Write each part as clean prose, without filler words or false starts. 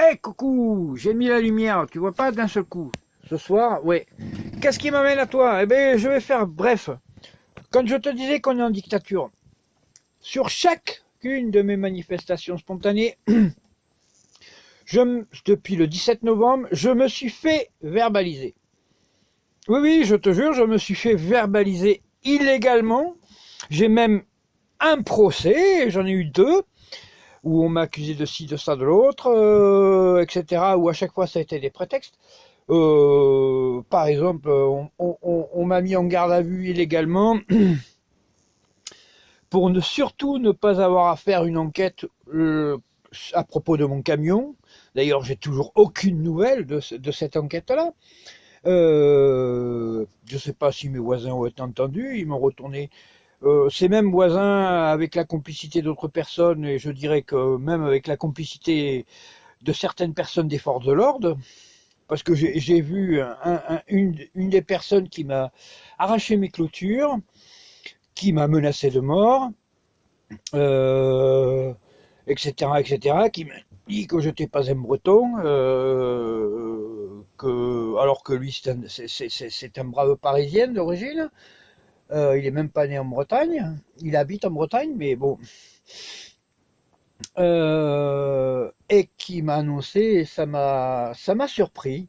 Hey, coucou, j'ai mis la lumière, tu vois pas d'un seul coup. Ce soir, ouais. Qu'est-ce qui m'amène à toi? Eh bien, je vais faire bref. Quand je te disais qu'on est en dictature, sur chacune de mes manifestations spontanées, depuis le 17 novembre, je me suis fait verbaliser. Oui, oui, je te jure, je me suis fait verbaliser illégalement. J'ai même un procès, j'en ai eu deux, où on m'a accusé de ci, de ça, de l'autre, etc., où à chaque fois ça a été des prétextes. Par exemple, on m'a mis en garde à vue illégalement pour surtout ne pas avoir à faire une enquête à propos de mon camion. D'ailleurs, j'ai toujours aucune nouvelle de cette enquête-là. Je ne sais pas si mes voisins ont été entendus, ils m'ont retourné. Ces mêmes voisins, avec la complicité d'autres personnes, et je dirais que même avec la complicité de certaines personnes des forces de l'ordre, parce que j'ai vu une des personnes qui m'a arraché mes clôtures, qui m'a menacé de mort, etc., etc., qui m'a dit que je n'étais pas un breton, alors que lui c'est un brave parisien d'origine. Il est même pas né en Bretagne, il habite en Bretagne, mais bon. Et qui m'a annoncé, et ça m'a surpris,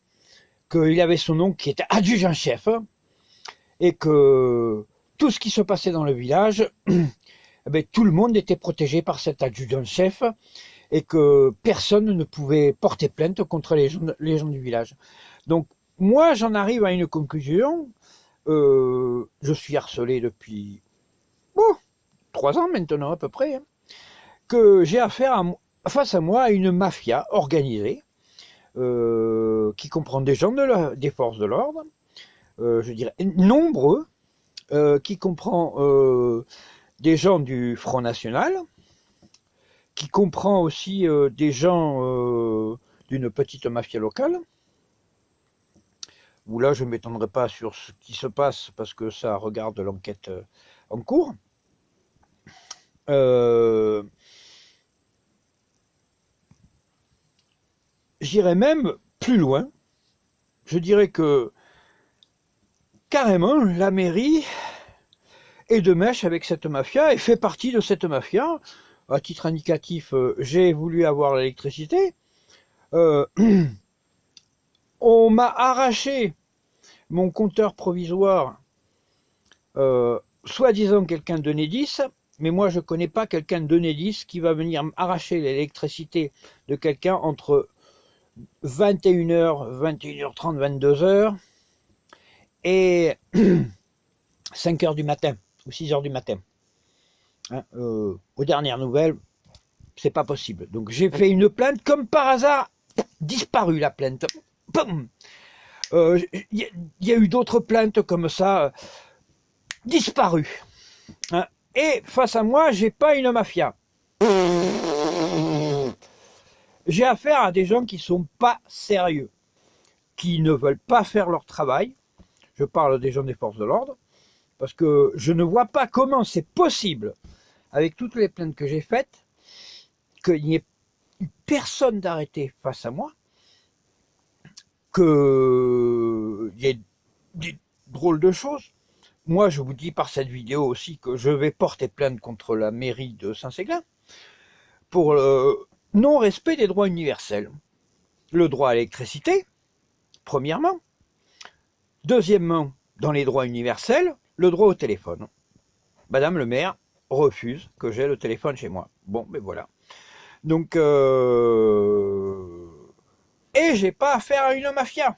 qu'il avait son oncle qui était adjudant-chef, et que tout ce qui se passait dans le village, eh bien, tout le monde était protégé par cet adjudant-chef, et que personne ne pouvait porter plainte contre les gens du village. Donc moi j'en arrive à une conclusion. Je suis harcelé depuis 3 ans maintenant à peu près, hein, que j'ai affaire face à moi à une mafia organisée, qui comprend des gens des forces de l'ordre, je dirais nombreux, qui comprend des gens du Front National, qui comprend aussi des gens d'une petite mafia locale, où là je ne m'étendrai pas sur ce qui se passe parce que ça regarde l'enquête en cours. J'irai même plus loin. Je dirais que carrément la mairie est de mèche avec cette mafia et fait partie de cette mafia. À titre indicatif, j'ai voulu avoir l'électricité. On m'a arraché mon compteur provisoire, soi-disant quelqu'un de Enedis, mais moi je ne connais pas quelqu'un de Enedis qui va venir arracher l'électricité de quelqu'un entre 21h, 21h30, 22h et 5h du matin ou 6h du matin. Hein, aux dernières nouvelles, c'est pas possible. Donc j'ai fait une plainte, comme par hasard, disparu la plainte. Il y a eu d'autres plaintes comme ça, disparues. Hein, et face à moi, j'ai pas une mafia. J'ai affaire à des gens qui sont pas sérieux, qui ne veulent pas faire leur travail. Je parle des gens des forces de l'ordre, parce que je ne vois pas comment c'est possible, avec toutes les plaintes que j'ai faites, qu'il n'y ait eu personne d'arrêté face à moi, qu'il y ait des drôles de choses. Moi, je vous dis par cette vidéo aussi que je vais porter plainte contre la mairie de Saint-Séglin pour le non-respect des droits universels. Le droit à l'électricité, premièrement. Deuxièmement, dans les droits universels, le droit au téléphone. Madame le maire refuse que j'ai le téléphone chez moi. Bon, ben voilà. Donc, et j'ai pas affaire à une mafia.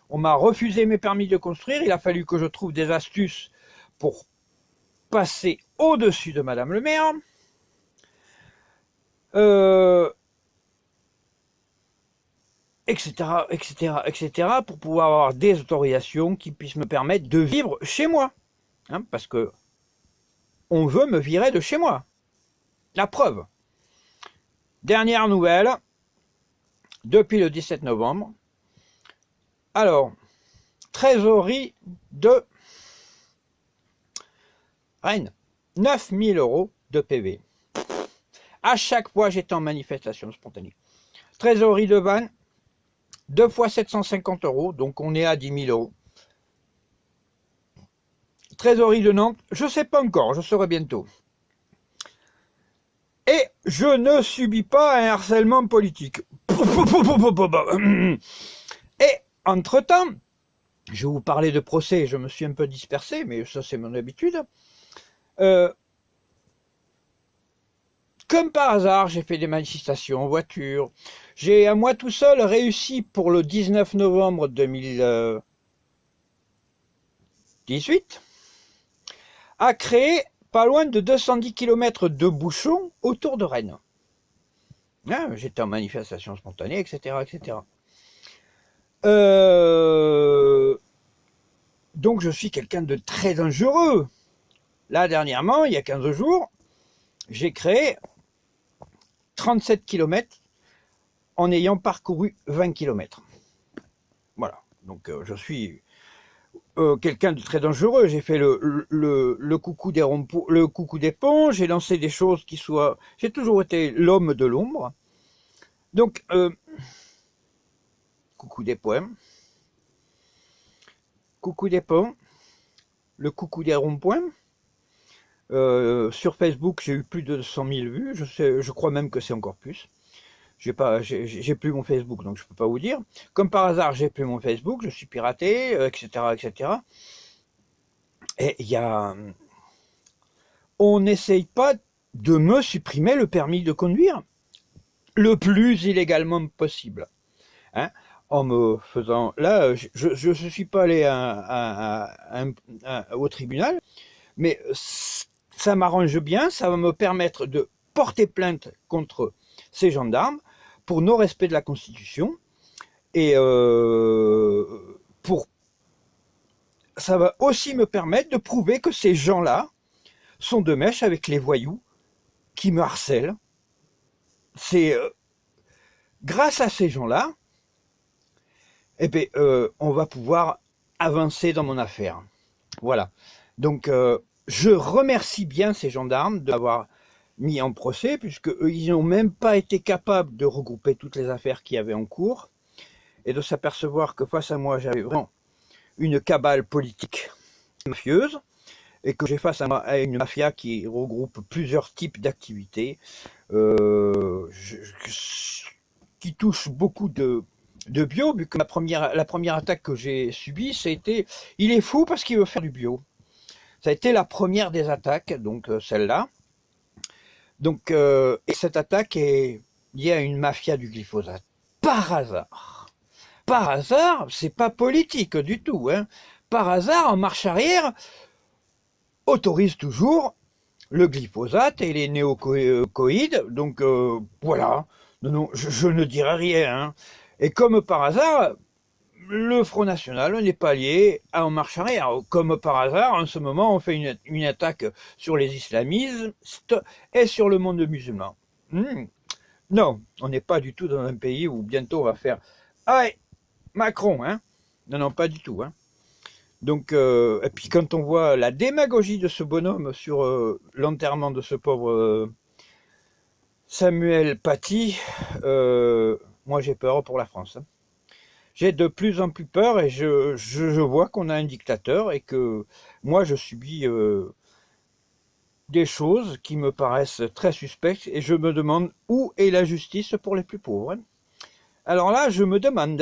On m'a refusé mes permis de construire. Il a fallu que je trouve des astuces pour passer au-dessus de Madame le maire. Etc., etc., etc., pour pouvoir avoir des autorisations qui puissent me permettre de vivre chez moi. Hein, parce que on veut me virer de chez moi. La preuve. Dernière nouvelle, depuis le 17 novembre. Alors, trésorerie de Rennes, 9 000 € de PV. À chaque fois, j'étais en manifestation spontanée. Trésorerie de Vannes, 2 fois 750 €, donc on est à 10 000 €. Trésorerie de Nantes, je ne sais pas encore, je saurai bientôt. Et je ne subis pas un harcèlement politique. Et entre-temps, je vais vous parler de procès, je me suis un peu dispersé, mais ça c'est mon habitude. Comme par hasard, j'ai fait des manifestations en voiture. J'ai à moi tout seul réussi pour le 19 novembre 2018 à créer pas loin de 210 km de bouchons autour de Rennes. Hein, j'étais en manifestation spontanée, etc. etc. Donc je suis quelqu'un de très dangereux. Là, dernièrement, il y a 15 jours, j'ai créé 37 km en ayant parcouru 20 km. Voilà, donc je suis quelqu'un de très dangereux. J'ai fait le coucou des ronds-points, le coucou des ponts, j'ai lancé des choses qui soient... J'ai toujours été l'homme de l'ombre. Donc, coucou des poèmes, coucou des ponts, le coucou des ronds-points. Sur Facebook, j'ai eu plus de 100 000 vues. Je crois même que c'est encore plus. J'ai plus mon Facebook, donc je peux pas vous dire. Comme par hasard, j'ai plus mon Facebook, je suis piraté, etc., etc. Et il y a... On n'essaye pas de me supprimer le permis de conduire le plus illégalement possible. Hein, en me faisant... Là, je ne suis pas allé au tribunal, mais ça m'arrange bien, ça va me permettre de porter plainte contre ces gendarmes pour non-respect de la Constitution, et ça va aussi me permettre de prouver que ces gens-là sont de mèche avec les voyous qui me harcèlent. C'est grâce à ces gens-là, eh bien, on va pouvoir avancer dans mon affaire. Voilà. Donc, je remercie bien ces gendarmes de m'avoir mis en procès, puisque ils n'ont même pas été capables de regrouper toutes les affaires qu'il y avait en cours, et de s'apercevoir que face à moi, j'avais vraiment une cabale politique mafieuse, et que j'ai face à moi à une mafia qui regroupe plusieurs types d'activités, qui touche beaucoup de bio, vu que la première attaque que j'ai subie, c'était « il est fou parce qu'il veut faire du bio ». Ça a été la première des attaques, donc celle-là. Donc, et cette attaque est liée à une mafia du glyphosate. Par hasard. Par hasard, c'est pas politique du tout. Hein. Par hasard, en marche arrière, autorise toujours le glyphosate et les néonicotinoïdes. Donc, voilà. Non, je ne dirai rien. Hein. Et comme par hasard, le Front National n'est pas lié à En Marche Arrière. Comme par hasard, en ce moment, on fait une attaque sur les islamistes et sur le monde musulman. Non, on n'est pas du tout dans un pays où bientôt on va faire « Ah, Macron !» hein. Non, non, pas du tout. Hein. Donc, et puis quand on voit la démagogie de ce bonhomme sur l'enterrement de ce pauvre Samuel Paty, moi j'ai peur pour la France. Hein. J'ai de plus en plus peur, et je vois qu'on a un dictateur et que moi je subis des choses qui me paraissent très suspectes, et je me demande où est la justice pour les plus pauvres. Alors là, je me demande,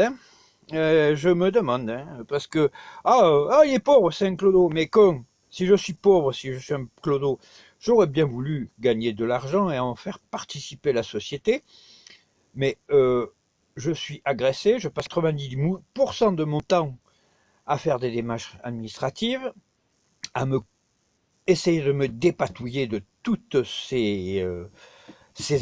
parce que il est pauvre, c'est un clodo, mais con, si je suis pauvre, si je suis un clodo, j'aurais bien voulu gagner de l'argent et en faire participer la société, mais je suis agressé, je passe 90% de mon temps à faire des démarches administratives, à essayer de me dépatouiller de toutes ces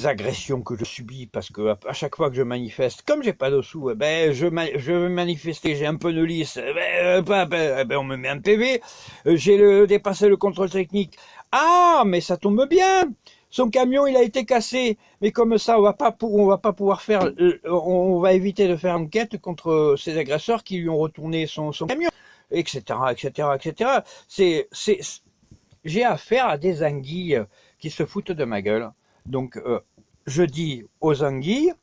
agressions que je subis, parce que à chaque fois que je manifeste, comme j'ai pas de sous, je veux manifester, j'ai un peu de lice, on me met un PV, j'ai dépassé le contrôle technique. Ah, mais ça tombe bien, son camion il a été cassé, mais comme ça on va pas pouvoir faire, on va éviter de faire enquête contre ces agresseurs qui lui ont retourné son camion, etc., etc., etc. J'ai affaire à des anguilles qui se foutent de ma gueule. Donc, je dis aux Anguilles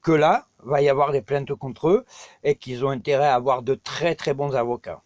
que là, va y avoir des plaintes contre eux et qu'ils ont intérêt à avoir de très très bons avocats.